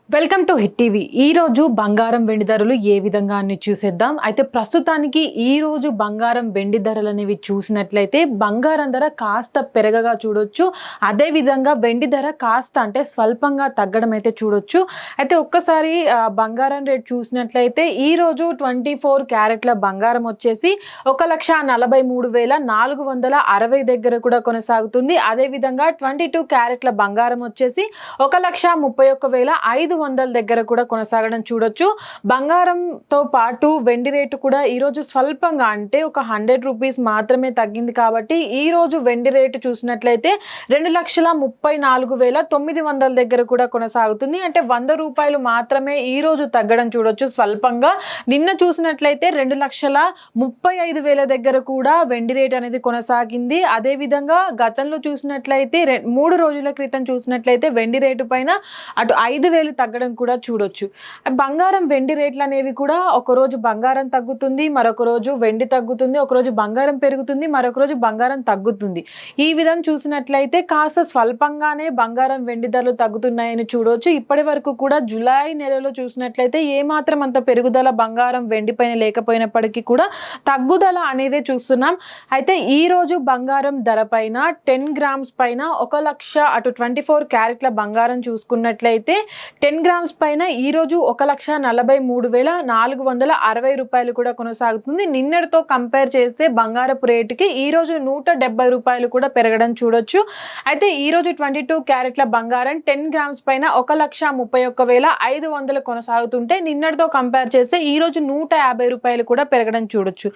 Welcome to hit TV. ఈ రోజు బంగారం వెండి ధరలు ఏ విధంగా అని చూసేద్దాం. అయితే ప్రస్తుతానికి ఈ రోజు బంగారం వెండి ధరలు అనేవి చూసినట్లయితే బంగారం ధర కాస్త పెరగగా చూడొచ్చు. అదే విధంగా వెండి ధర కాస్త అంటే స్వల్పంగా తగ్గడం అయితే చూడొచ్చు. అయితే ఒక్కసారి బంగారం రేట్ చూసినట్లయితే ఈ రోజు 24 క్యారెట్ల బంగారం వచ్చేసి 1,43,460 దగ్గర కూడా కొనసాగుతుంది. అదే విధంగా 22 క్యారెట్ల బంగారం వచ్చేసి 1,31,500 దగ్గర కూడా కొనసాగడం చూడొచ్చు. బంగారంతో పాటు వెండి రేటు కూడా ఈ రోజు స్వల్పంగా అంటే ఒక 100 రూపీస్ మాత్రమే తగ్గింది. కాబట్టి ఈ రోజు వెండి రేటు చూసినట్లయితే 2,34,900 దగ్గర కూడా కొనసాగుతుంది. అంటే 100 రూపాయలు మాత్రమే ఈ రోజు తగ్గడం చూడొచ్చు స్వల్పంగా. నిన్న చూసినట్లయితే 2,35,000 దగ్గర కూడా వెండి రేట్ అనేది కొనసాగింది. అదే విధంగా గతంలో చూసినట్లయితే 3 రోజుల క్రితం చూసినట్లయితే వెండి రేటు పైన అటు 5,000 తగ్గడం కూడా చూడొచ్చు. బంగారం వెండి రేట్లు అనేవి కూడా ఒకరోజు బంగారం తగ్గుతుంది, మరొక రోజు వెండి తగ్గుతుంది, ఒకరోజు బంగారం పెరుగుతుంది, మరొక రోజు బంగారం తగ్గుతుంది. ఈ విధంగా చూసినట్లయితే కాస్త స్వల్పంగానే బంగారం వెండి ధరలు తగ్గుతున్నాయని చూడవచ్చు. ఇప్పటి వరకు కూడా జూలై నెలలో చూసినట్లయితే ఏమాత్రం అంత పెరుగుదల బంగారం వెండి పైన లేకపోయినప్పటికీ కూడా తగ్గుదల అనేదే చూస్తున్నాం. అయితే ఈ రోజు బంగారం ధర పైన 10 గ్రామ్స్ పైన 1 లక్ష అటు 24 క్యారెట్ల బంగారం చూసుకున్నట్లయితే 10 గ్రామ్స్ పైన ఈ రోజు 1,43,460 రూపాయలు కూడా కొనసాగుతుంది. నిన్నటితో కంపేర్ చేస్తే బంగారపు రేటుకి ఈ రోజు 170 రూపాయలు కూడా పెరగడం చూడొచ్చు. అయితే ఈ రోజు 22 క్యారెట్ల బంగారం 10 గ్రామ్స్ పైన 1,31,500 కొనసాగుతుంటే నిన్నటితో కంపేర్ చేస్తే ఈ రోజు 150 రూపాయలు కూడా పెరగడం చూడొచ్చు.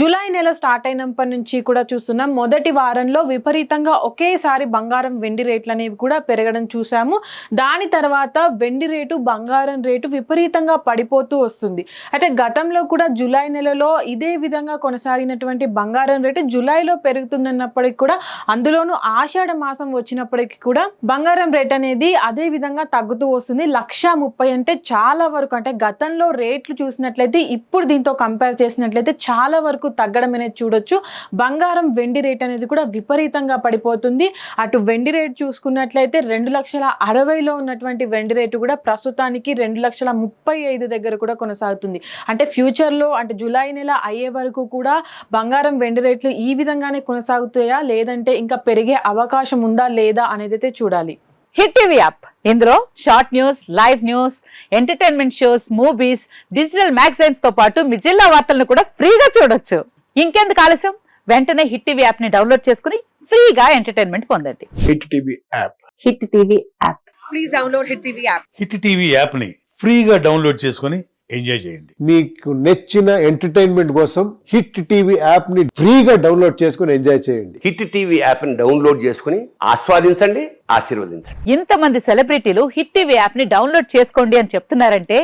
జూలై నెల స్టార్ట్ అయినప్పటి నుంచి కూడా చూస్తున్నాం. మొదటి వారంలో విపరీతంగా ఒకేసారి బంగారం వెండి రేట్లు అనేవి కూడా పెరగడం చూసాము. దాని తర్వాత వెండి రేటు బంగారం రేటు విపరీతంగా పడిపోతూ వస్తుంది. అయితే గతంలో కూడా జూలై నెలలో ఇదే విధంగా కొనసాగినటువంటి బంగారం రేటు జూలైలో పెరుగుతుందన్నప్పటికీ కూడా అందులోనూ ఆషాఢ మాసం వచ్చినప్పటికీ కూడా బంగారం రేట్ అనేది అదే విధంగా తగ్గుతూ వస్తుంది. 1,30,000 అంటే చాలా వరకు అంటే గతంలో రేట్లు చూసినట్లయితే ఇప్పుడు దీంతో కంపేర్ చేసినట్లయితే చాలా వరకు తగ్గడం అనేది చూడొచ్చు. బంగారం వెండి రేట్ అనేది కూడా విపరీతంగా పడిపోతుంది. అటు వెండి రేట్ చూసుకున్నట్లయితే 2,60,000లో ఉన్నటువంటి వెండి రేటు కూడా ప్రస్తుతానికి 2,35,000 దగ్గర కూడా కొనసాగుతుంది. అంటే ఫ్యూచర్లో అంటే జూలై నెల అయ్యే వరకు కూడా బంగారం వెండి రేట్లు ఈ విధంగానే కొనసాగుతాయా లేదంటే ఇంకా పెరిగే అవకాశం ఉందా లేదా అనేది అయితే చూడాలి. హిట్ టీవీ యాప్ ఇందులో short news, live news, entertainment shows, movies, digital magazines తో పాటు మీ జిల్లా వార్తలను కూడా ఫ్రీగా చూడొచ్చు. ఇంకెందుకు ఆలస్యం, వెంటనే హిట్ టీవీ యాప్ ని డౌన్లోడ్ చేసుకుని ఫ్రీగా ఎంటర్టైన్మెంట్ పొందండి. Hit TV app. Hit TV app. Please download hit TV app. Hit TV app ని ఫ్రీగా డౌన్లోడ్ చేసుకొని ఎంజాయ్ చేయండి. మీకు నచ్చిన ఎంటర్టైన్మెంట్ కోసం హిట్ టీవీ యాప్ ని ఫ్రీగా డౌన్లోడ్ చేసుకొని ఎంజాయ్ చేయండి. హిట్ టీవీ యాప్ ని డౌన్లోడ్ చేసుకుని ఆస్వాదించండి, ఆశీర్వదించండి. ఇంతమంది సెలబ్రిటీలు హిట్ టీవీ యాప్ ని డౌన్లోడ్ చేసుకోండి అని చెప్తున్నారంటే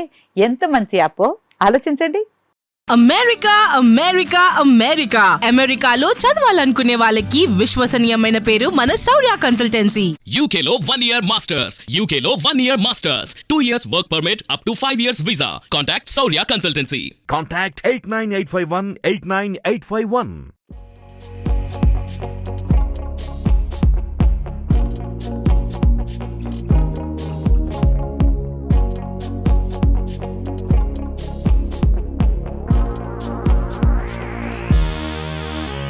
ఎంత మంచి యాప్ ఆలోచించండి. అమెరికా అమెరికా అమెరికా అమెరికాలో చదవాలనుకునే వాళ్ళకి విశ్వసనీయమైన పేరు మన శౌర్య కన్సల్టెన్సీ. UK లో 1 year masters, UK లో 1 year masters, 2 years work permit up to 5 years visa. Contact Saurya Consultancy. Contact 89851 89851.